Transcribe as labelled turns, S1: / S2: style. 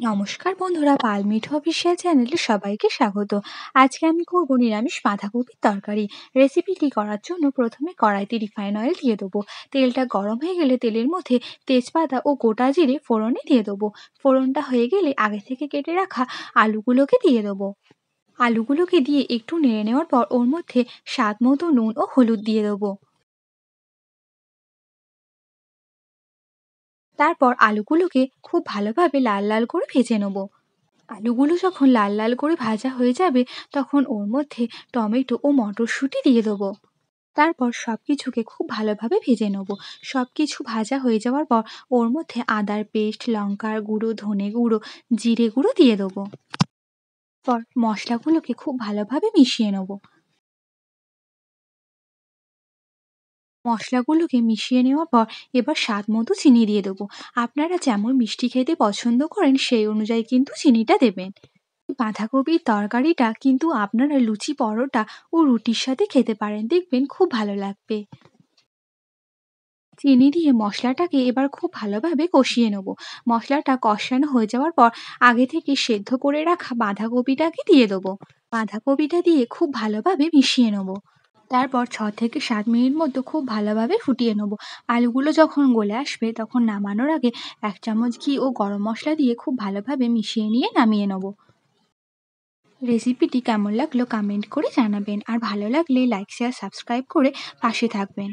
S1: নমস্কার বন্ধুরা, পালমিট অফিসিয়াল চ্যানেলে সবাইকে স্বাগত। আজকে আমি করব নিরামিষ বাঁধাকপির তরকারি। রেসিপিটি করার জন্য প্রথমে কড়াইতে রিফাইন অয়েল দিয়ে দেবো। তেলটা গরম হয়ে গেলে তেলের মধ্যে তেজপাতা ও গোটা জিরে ফোড়নে দিয়ে দেবো। ফোড়নটা হয়ে গেলে আগে থেকে কেটে রাখা আলুগুলোকে দিয়ে দেবো। আলুগুলোকে দিয়ে একটু নেড়ে নেওয়ার পর ওর মধ্যে স্বাদ মতো নুন ও হলুদ দিয়ে দেবো। তারপর আলুগুলোকে খুব ভালোভাবে লাল লাল করে ভেজে নেবো। আলুগুলো যখন লাল লাল করে ভাজা হয়ে যাবে, তখন ওর মধ্যে টমেটো ও মটরশুঁটি দিয়ে দেবো। তারপর সব কিছুকে খুব ভালোভাবে ভেজে নেব। সব কিছু ভাজা হয়ে যাওয়ার পর ওর মধ্যে আদার পেস্ট, লঙ্কার গুঁড়ো, ধনে গুঁড়ো, জিরে গুঁড়ো দিয়ে দেবো। পর মশলাগুলোকে খুব ভালোভাবে মিশিয়ে নেব। মশলাগুলোকে মিশিয়ে নেওয়ার পর এবার স্বাদ মতো চিনি দিয়ে দেবো। আপনারা যেমন মিষ্টি খেতে পছন্দ করেন সেই অনুযায়ী কিন্তু চিনিটা দেবেন। বাঁধাকপির তরকারিটা কিন্তু আপনারা লুচি, পরোটা ও রুটির সাথে খেতে পারেন, দেখবেন খুব ভালো লাগবে। চিনি দিয়ে মশলাটাকে এবার খুব ভালোভাবে কষিয়ে নেব। মশলাটা কষানো হয়ে যাওয়ার পর আগে থেকে সেদ্ধ করে রাখা বাঁধাকপিটাকে দিয়ে দেবো। বাঁধাকপিটা দিয়ে খুব ভালোভাবে মিশিয়ে নেব। তারপর 6 থেকে 7 মিনিট মতো খুব ভালোভাবে ফুটিয়ে নেব। আলুগুলো যখন গলে আসবে তখন নামানোর আগে 1 চামচ ঘি ও গরম মশলা দিয়ে খুব ভালোভাবে মিশিয়ে নিয়ে নামিয়ে নেব। রেসিপিটি কেমন লাগলো কমেন্ট করে জানাবেন, আর ভালো লাগলে লাইক, শেয়ার, সাবস্ক্রাইব করে পাশে থাকবেন।